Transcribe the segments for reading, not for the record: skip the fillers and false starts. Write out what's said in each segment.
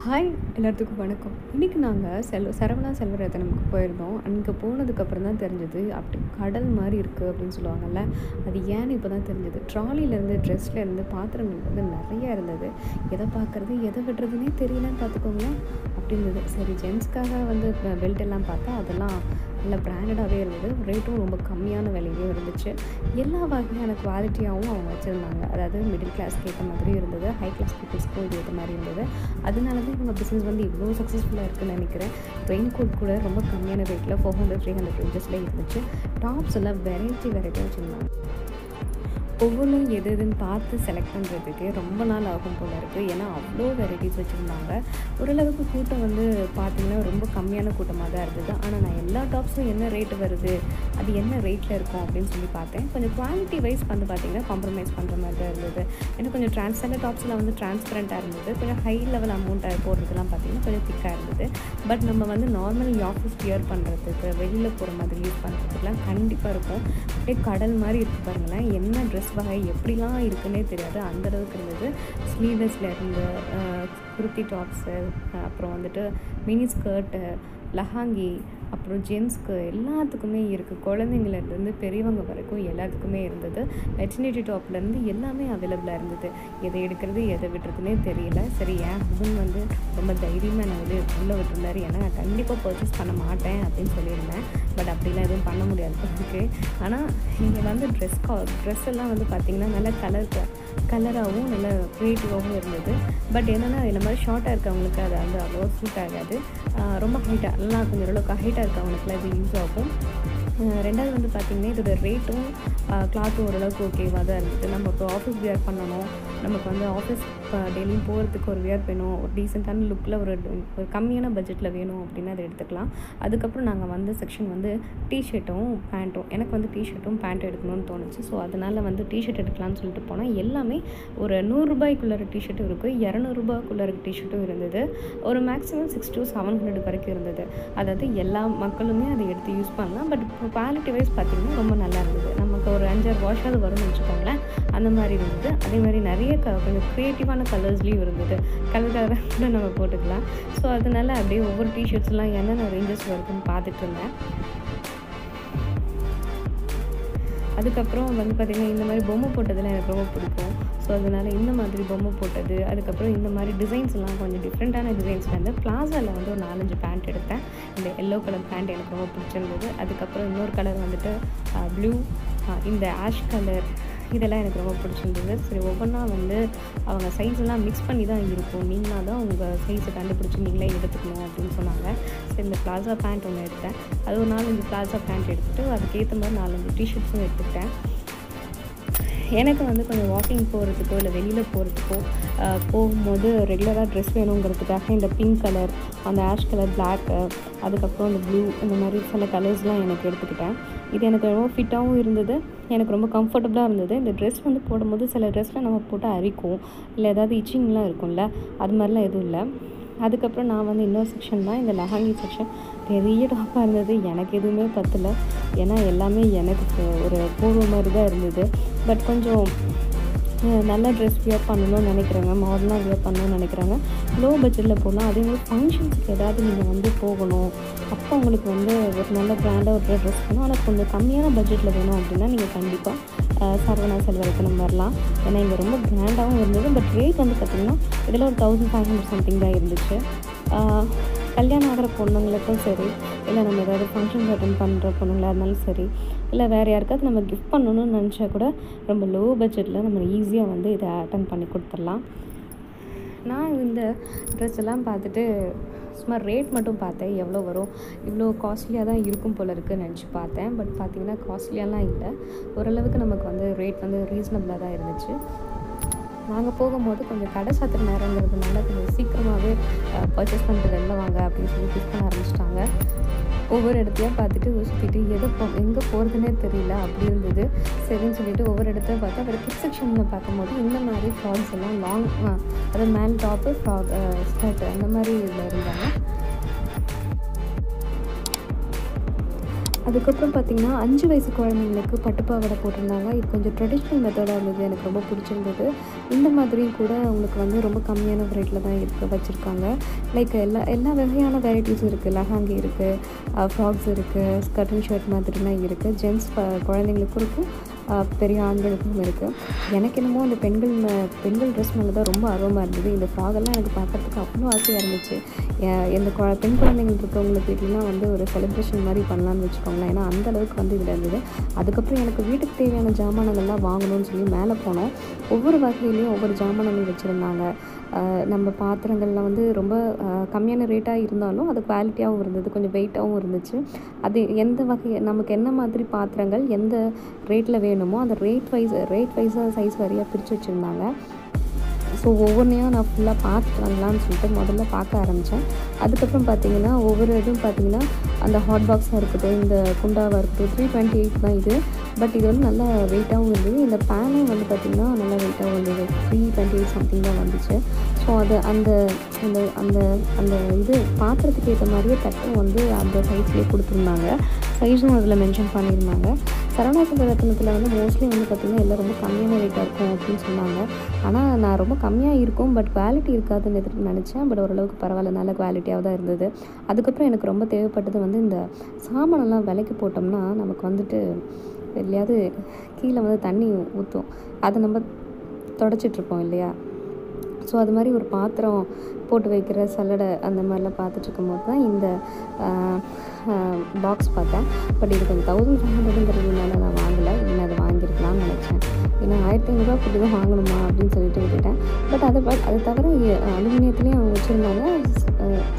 Hi எல்லாத்துக்கும் வணக்கம். இன்றைக்கி நாங்கள் சரவணா செல்வரத்தினமுக்கு போயிருந்தோம். அங்கே போனதுக்கப்புறம் தான் தெரிஞ்சது, அப்படி கடல் மாதிரி இருக்குது அப்படின்னு சொல்லுவாங்கள்ல, அது ஏன்னு இப்போ தான் தெரிஞ்சது. ட்ராலிலேருந்து ட்ரெஸ்லேருந்து பாத்திரங்கள் வந்து நிறையா இருந்தது. எதை பார்க்குறது எதை விடுறதுனே தெரியலன்னு பார்த்துக்கோங்களேன். அப்படி இருந்தது. சரி, ஜென்ஸ்க்காக வந்து பெல்ட் எல்லாம் பார்த்தா அதெல்லாம் நல்ல பிராண்டடாகவே இருந்தது. ரேட்டும் ரொம்ப கம்மியான விலையிலையும் இருந்துச்சு. எல்லா வகையான குவாலிட்டியாகவும் அவங்க வச்சுருந்தாங்க. அதாவது மிடில் கிளாஸ்க்கு ஏற்ற மாதிரியும் இருந்தது, ஹை கிளாஸ் பீப்புள்ஸ்க்கும் இது ஏற்ற மாதிரி இருந்தது. அதனால தான் இவங்க பிஸ்னஸ் வந்து இவ்வளோ சக்ஸஸ்ஃபுல்லாக இருக்குதுன்னு நினைக்கிறேன். ரெயின் கோட் கூட ரொம்ப கம்மியான ரேட்டில் 400-300 ரேஞ்சஸில் இருந்துச்சு. டாப்ஸ் எல்லாம் வெரைட்டியாக வச்சுருந்தாங்க. ஒவ்வொன்றும் எது எதுன்னு பார்த்து செலக்ட் பண்ணுறதுக்கு ரொம்ப நாள் ஆகும் போல் இருக்குது. ஏன்னா அவ்வளோ வெரைட்டிஸ் வச்சுருந்தாங்க. ஓரளவுக்கு கூட்டம் வந்து பார்த்திங்கன்னா ரொம்ப கம்மியான கூட்டமாக தான் இருந்தது. ஆனால் நான் எல்லா டாப்ஸும் என்ன ரேட்டு வருது, அது என்ன ரேட்டில் இருக்கும் அப்படின்னு சொல்லி பார்த்தேன். கொஞ்சம் குவாலிட்டி வைஸ் வந்து பார்த்திங்கன்னா காம்ப்ரமைஸ் பண்ணுற மாதிரி தான் இருந்தது. ஏன்னா கொஞ்சம் சில டாப்ஸில் வந்து டிரான்ஸ்பரண்ட்டாக இருந்தது. கொஞ்சம் ஹை லெவல் அமௌண்ட்டாக போடுறதுலாம் பார்த்திங்கன்னா கொஞ்சம் திக்காக இருந்தது. பட் நம்ம வந்து நார்மல் ஆஃபீஸ் வியர் பண்ணுறதுக்கு, வெளியில் போகிற மாதிரி யூஸ் பண்ணுறதுக்குலாம் கண்டிப்பாக இருக்கும். அப்படியே கடல் மாதிரி இருக்குது பாருங்களேன். என்ன ட்ரெஸ் வகை எப்படிலாம் இருக்குன்னே தெரியாது, அந்தளவுக்கு இருந்தது. ஸ்லீவ்லெஸில் இருந்த குர்த்தி டாப்ஸு, அப்புறம் வந்துட்டு மினி ஸ்கர்ட்டு, லஹாங்கி, அப்புறம் ஜென்ஸ்க்கு எல்லாத்துக்குமே இருக்குது. குழந்தைங்கள்லேருந்து பெரியவங்க வரைக்கும் எல்லாத்துக்குமே இருந்தது. மெட்டர்னிட்டி டாப்லேருந்து எல்லாமே அவைலபிளாக இருந்தது. எதை எடுக்கிறது எதை விட்டுறதுனே தெரியல. சரி, என் ஹஸ்பண்ட் வந்து ரொம்ப தைரியமாக நான் வந்து உள்ளே விட்டுருந்தாரு. ஏன்னா நான் கண்டிப்பாக பர்ச்சேஸ் பண்ண மாட்டேன் அப்படின்னு சொல்லியிருந்தேன். பட் அப்படிலாம் எதுவும் பண்ண முடியாது அதுக்கு. ஆனால் இங்கே வந்து ட்ரெஸ் எல்லாம் வந்து பார்த்திங்கன்னா நல்ல கலராகவும் நல்ல க்ரியேட்டிவாகவும் இருந்தது. பட் என்னென்னா இந்த மாதிரி ஷார்ட்டாக இருக்கவங்களுக்கு அது வந்து அவ்வளோ சூட் ஆகாது. ரொம்ப ஹைட்டாக எல்லாம் கொஞ்சம் ஓரளவுக்கு ஹைட்டாக இருக்கவங்களுக்குலாம் இது யூஸ் ஆகும். ரெண்டாவது வந்து பார்த்திங்கன்னா இதோட ரேட்டும் கிளாத்தும் ஓரளவுக்கு ஓகேவாக தான் இருந்தது. நம்ம இப்போ ஆஃபீஸ் வியர் பண்ணணும், நமக்கு வந்து ஆஃபீஸ் டெய்லியும் போகிறதுக்கு ஒரு வியர் வேணும், ஒரு டீசெண்டான லுக்கில் ஒரு கம்மியான பட்ஜெட்டில் வேணும் அப்படின்னா அதை எடுத்துக்கலாம். அதுக்கப்புறம் நாங்கள் வந்து செக்ஷன் வந்து டிஷர்ட்டும் பேண்ட்டும், எனக்கு வந்து டிஷர்ட்டும் பேண்ட்டும் எடுக்கணும்னு தோணுச்சு. ஸோ அதனால் வந்து டிஷர்ட் எடுக்கலாம்னு சொல்லிட்டு போனால் எல்லாமே ஒரு 100 ரூபாய்க்குள்ளே டிஷர்ட்டும் இருக்குது, 200 ரூபாய்க்குள்ளே டிஷர்ட்டும் இருந்தது. ஒரு மேக்ஸிமம் 600 to 700 வரைக்கும் இருந்தது. அதாவது எல்லா மக்களுமே அதை எடுத்து யூஸ் பண்ணலாம். பட் குவாலிட்டி வைஸ் பார்த்திங்கன்னா ரொம்ப நல்லா இருந்தது. நமக்கு ஒரு 5-6 வாஷாவது வரும்னு வச்சுக்கோங்களேன், அந்த மாதிரி இருந்தது. அதே மாதிரி நிறைய கொஞ்சம் க்ரியேட்டிவான கலர்ஸ்லேயும் இருந்தது. கலர் கூட நம்ம போட்டுக்கலாம். ஸோ அதனால் அப்படியே ஒவ்வொரு டிஷர்ட்ஸ்லாம் என்னென்ன ரேஞ்சஸ் வருதுன்னு பார்த்துட்டு இருந்தேன். அதுக்கப்புறம் வந்து பார்த்திங்கன்னா இந்த மாதிரி பொம்மை போட்டதெல்லாம் எனக்கு ரொம்ப பிடிக்கும். ஸோ அதனால் இந்த மாதிரி பொம்மை போட்டது, அதுக்கப்புறம் இந்த மாதிரி டிசைன்ஸ்லாம் கொஞ்சம் டிஃப்ரெண்ட்டான டிசைன்ஸ் வந்து பிளாசாவில் வந்து ஒரு 4-5 பேண்ட் எடுத்தேன். இந்த எல்லோ கலர் பேண்ட் எனக்கு ரொம்ப பிடிச்சிருந்தது. அதுக்கப்புறம் இன்னொரு கலர் வந்துட்டு ப்ளூ, இந்த ஆஷ் கலர், இதெல்லாம் எனக்கு ரொம்ப பிடிச்சிருந்தது. சரி, ஒவ்வொன்றா வந்து அவங்க சைஸ் எல்லாம் மிக்ஸ் பண்ணி தான் இருக்கும், நீங்களாக தான் உங்கள் சைஸை கண்டுபிடிச்சி நீங்களே எடுத்துக்கணும் அப்படின்னு சொன்னாங்க. சரி, இந்த பிளாசா பேண்ட் ஒன்று எடுத்தேன். அது ஒரு 4-5 பிளாசா பேண்ட் எடுத்துகிட்டு அதுக்கேற்ற மாதிரி 4-5 டிஷர்ட்ஸும் எடுத்துக்கிட்டேன். எனக்கு வந்து கொஞ்சம் வாக்கிங் போகிறதுக்கோ இல்லை வெளியில் போகிறதுக்கோ போகும்போது ரெகுலராக ட்ரெஸ் வேணுங்கிறதுக்காக இந்த பிங்க் கலர், அந்த ஆஷ் கலர், பிளாக்கு, அதுக்கப்புறம் அந்த ப்ளூ, இந்த மாதிரி சில கலர்ஸ்லாம் எனக்கு எடுத்துக்கிட்டேன். இது எனக்கு ரொம்ப ஃபிட்டாகவும் இருந்தது, எனக்கு ரொம்ப கம்ஃபர்டபுளாக இருந்தது. இந்த ட்ரெஸ் வந்து போடும்போது சில ட்ரெஸ்லாம் நம்ம போட்டு அரிக்கும், இல்லை ஏதாவது இச்சிங்லாம் இருக்கும்ல, அது மாதிரிலாம் எதுவும் இல்லை. அதுக்கப்புறம் நான் வந்து இன்னொரு செக்ஷன் தான் இந்த லஹாங்கி செக்ஷன். பெரிய டாப்பாக இருந்தது, எனக்கு எதுவுமே பத்தலை. ஏன்னா எல்லாமே எனக்கு ஒரு போடுற மாதிரி தான் இருந்தது. பட் கொஞ்சம் நல்ல ட்ரெஸ் வியர் பண்ணணும்னு நினைக்கிறாங்க, மாடர்னாக வியர் பண்ணணும்னு நினைக்கிறாங்க, லோ பட்ஜெட்டில் போகலாம். அதே மாதிரி ஃபங்க்ஷன்ஸுக்கு ஏதாவது நீங்கள் வந்து போகணும், அப்போ உங்களுக்கு வந்து ஒரு நல்ல பிராண்டாக ஒரு ட்ரெஸ் வேணும், ஆனால் கொஞ்சம் கம்மியான பட்ஜெட்டில் வேணும் அப்படின்னா நீங்கள் கண்டிப்பாக சரவணா செல்வரத்தினம் வரலாம். ஏன்னா இங்கே ரொம்ப கிராண்டாகவும் இருந்தது. பட் ரேட் வந்து பார்த்திங்கன்னா இதில் ஒரு 1500 சம்திங் தான் இருந்துச்சு. கல்யாணம் ஆகிற பொண்ணுங்களுக்கும் சரி, இல்லை நம்ம ஏதாவது ஃபங்க்ஷன்ஸ் அட்டன் பண்ணுற பொண்ணுங்களாக இருந்தாலும் சரி, இல்லை வேறு யாருக்காவது நம்ம கிஃப்ட் பண்ணணும்னு நினச்சா கூட ரொம்ப லோ பட்ஜெட்டில் நம்ம ஈஸியாக வந்து இதை அட்டன் பண்ணி கொடுத்துடலாம். நான் இந்த ட்ரெஸ் எல்லாம் பார்த்துட்டு சும்மா ரேட் மட்டும் பார்த்தேன், எவ்வளோ வரும், இவ்வளோ காஸ்ட்லியாக தான் இருக்கும் போல் இருக்குதுன்னு நினச்சி பார்த்தேன். பட் பார்த்திங்கன்னா காஸ்ட்லியாலாம் இல்லை, ஓரளவுக்கு நமக்கு வந்து ரேட் வந்து ரீசனபிளாக தான் இருந்துச்சு. நாங்கள் போகும்போது கொஞ்சம் கடை சாத்திர நேரங்கிறதுனால கொஞ்சம் சீக்கிரமாகவே பர்ச்சேஸ் பண்ணிட்டு வெளில வாங்க அப்படின்னு சொல்லி புஷ் பண்ண ஆரம்பிச்சிட்டாங்க. ஒவ்வொரு இடத்தையும் பார்த்துட்டு சுற்றிட்டு எங்கே போகிறதுனே தெரியல அப்படி இருந்தது. சரின்னு சொல்லிட்டு ஒவ்வொரு இடத்தையும் பார்த்து அப்புறம் கிட்ஸ் செக்ஷனில் பார்க்கும்போது இந்த மாதிரி ஃப்ராக்ஸ் எல்லாம் லாங், அதாவது மேல் டாப்பு, ஃப்ராக், ஸ்கர்ட், அந்த மாதிரி இதில் இருந்தாங்க. அதுக்கப்புறம் பார்த்திங்கன்னா 5 வயசு குழந்தைங்களுக்கு பட்டுப்பாவாடை போட்டிருந்தாங்க. இது கொஞ்சம் ட்ரெடிஷ்னல் மெத்தடாக இருந்தது. எனக்கு ரொம்ப பிடிச்சிருந்தது. இந்த மாதிரியும் கூட உங்களுக்கு வந்து ரொம்ப கம்மியான ரேட்டில் தான் வச்சுருக்காங்க. லைக் எல்லா வகையான வெரைட்டிஸும் இருக்குது. லெஹங்கா இருக்குது, ஃப்ராக்ஸ் இருக்குது, ஸ்கர்ட் அண்ட் ஷர்ட் மாதிரிலாம் இருக்குது. ஜென்ட்ஸ் குழந்தைங்களுக்கும் இருக்குது, பெரிய ஆண்களுக்கும் இருக்குது. எனக்கு என்னமோ அந்த பெண்கள் ட்ரெஸ் மேலே தான் ரொம்ப ஆர்வமாக இருந்தது. இந்த ஃப்ராகெல்லாம் எனக்கு பார்க்குறதுக்கு அவ்வளோ ஆசையாக இருந்துச்சு. இந்த பெண் குழந்தைங்கள் இருக்கவங்களுக்கு வீட்டிலாம் வந்து ஒரு செலிப்ரேஷன் மாதிரி பண்ணலான்னு வச்சுக்கோங்களேன். ஏன்னா அந்தளவுக்கு வந்து இதில் இருந்தது. அதுக்கப்புறம் எனக்கு வீட்டுக்கு தேவையான ஜாமானங்கள்லாம் வாங்கணும்னு சொல்லி மேலே போனோம். ஒவ்வொரு வகையிலையும் ஒவ்வொரு ஜாமானங்கள் வச்சுருந்தாங்க. நம்ம பாத்திரங்கள்லாம் வந்து ரொம்ப கம்மியான ரேட்டாக இருந்தாலும் அது குவாலிட்டியாகவும் இருந்தது, கொஞ்சம் வெயிட்டாகவும் இருந்துச்சு. அது எந்த வகை நமக்கு என்ன மாதிரி பாத்திரங்கள் எந்த ரேட்டில் வேணுமோ அந்த ரேட் வைஸாக சைஸ் வாரியாக பிரித்து வச்சுருந்தாங்க. ஸோ ஒவ்வொன்றையும் நான் ஃபுல்லாக பார்த்துட்டு வரலான்னு சொல்லிட்டு முதல்ல பார்க்க ஆரம்பித்தேன். அதுக்கப்புறம் பார்த்திங்கன்னா ஒவ்வொரு இதுவும் பார்த்திங்கன்னா அந்த ஹாட் பாக்ஸாக இருக்கட்டும், இந்த குண்டாவாக இருக்கட்டும், 328 தான் இது. பட் இது வந்து நல்லா வெயிட்டாகவும் இருந்தது. இந்த பேனும் வந்து பார்த்திங்கன்னா நல்லா வெயிட்டாகவும் இருந்தது. 328 சம்திங் தான் வந்துச்சு. ஸோ அது அந்த அந்த அந்த அந்த இது பாத்திரத்துக்கு ஏற்ற மாதிரியே தட்டும் வந்து அந்த சைஸ்லேயே கொடுத்துருந்தாங்க. சைஸும் அதில் மென்ஷன் பண்ணியிருந்தாங்க. சரவணா ரத்தினத்தில் வந்து மோஸ்ட்லி வந்து பார்த்திங்கன்னா எல்லாம் ரொம்ப கம்மியான ரேட்டாக இருக்கும் அப்படின்னு சொன்னாங்க. ஆனால் நான் ரொம்ப கம்மியாக இருக்கும் பட் குவாலிட்டி இருக்காதுன்னு நினச்சேன். பட் ஓரளவுக்கு பரவாயில்ல, நல்ல குவாலிட்டியாக தான் இருந்தது. அதுக்கப்புறம் எனக்கு ரொம்ப தேவைப்பட்டது வந்து இந்த சாமானெல்லாம் விலைக்கு போட்டோம்னா நமக்கு வந்துட்டு எதுலையாவது கீழே வந்து தண்ணி ஊற்றும், அதை நம்ம தொடச்சிட்ருப்போம் இல்லையா. ஸோ அது மாதிரி ஒரு பாத்திரம் போட்டு வைக்கிற சல்லடை அந்த மாதிரிலாம் பார்த்துட்ருக்கும் போது தான் இந்த பாக்ஸ் பார்த்தேன். பட் இது கொஞ்சம் 1500ங்கிறதுனால நான் வாங்கலை. இல்லை அதை வாங்கியிருக்கலாம்னு நினச்சேன். ஏன்னா 1500 இப்படி தான் வாங்கணுமா அப்படின்னு சொல்லிட்டு விட்டுட்டேன். பட் அது தவிர அலுமினியத்துலேயும் அவங்க வச்சுருந்தாங்க,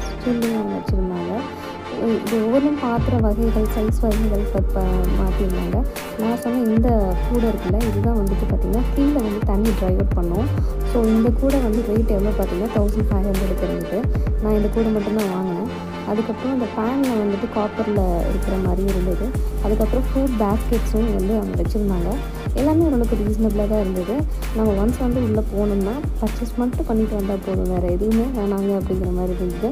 ஸ்டீல்லையும் அவங்க வச்சுருந்தாங்க. இது ஒவ்வொன்றும் பாத்திர வகைகள் சைஸ் வகைகள் மாற்றிருந்தாங்க. நான் சொன்ன இந்த கூடை இருக்குல்ல, இதுதான் வந்துட்டு பார்த்திங்கன்னா கீழே வந்து தண்ணி ட்ரை அவுட் பண்ணோம். ஸோ இந்த கூடை வந்து ரேட் எவ்வளோ பார்த்திங்கன்னா 1500 இருந்தது. நான் இந்த கூடை மட்டும்தான் வாங்கினேன். அதுக்கப்புறம் அந்த பேனில் வந்துட்டு காப்பரில் இருக்கிற மாதிரி இருந்தது. அதுக்கப்புறம் ஃப்ரூட் பேஸ்கெட்ஸும் வந்து அவங்க வச்சுருந்தாங்க. எல்லாமே ஓரளவுக்கு ரீசனபிளாக தான் இருந்தது. நம்ம ஒன்ஸ் வந்து உள்ளே போனோம்னா பர்ச்சேஸ் மட்டும் பண்ணிட்டு வந்தால் போதும், வேறு எதுவுமே வேணாங்க அப்படிங்கிற மாதிரி இருந்தது.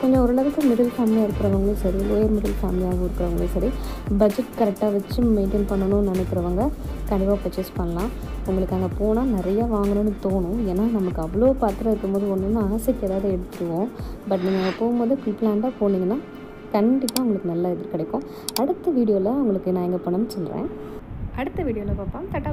கொஞ்சம் ஓரளவுக்கு மிடில் ஃபேமிலியாக இருக்கிறவங்களும் சரி, லோயர் மிடில் ஃபேமிலியாகவும் இருக்கிறவங்களும் சரி, பட்ஜெட் கரெக்டாக வச்சு மெயின்டைன் பண்ணணும்னு நினைக்கிறவங்க கண்டிப்பாக பர்ச்சேஸ் பண்ணலாம். உங்களுக்கு அங்கே போனால் நிறையா வாங்கணும்னு தோணும். ஏன்னா நமக்கு அவ்வளோ பாத்திரம் இருக்கும்போது ஒன்றுன்னு ஆசைக்கு ஏதாவது எடுத்துருவோம். பட் நீங்கள் அங்கே போகும்போது ப்ரீப்ளான்டாக போனீங்கன்னா கண்டிப்பாக உங்களுக்கு நல்ல இது கிடைக்கும். அடுத்த வீடியோவில் உங்களுக்கு நான் எங்கே போனோம்னு சொல்கிறேன். அடுத்த வீடியோவில் பார்ப்போம். டாடா.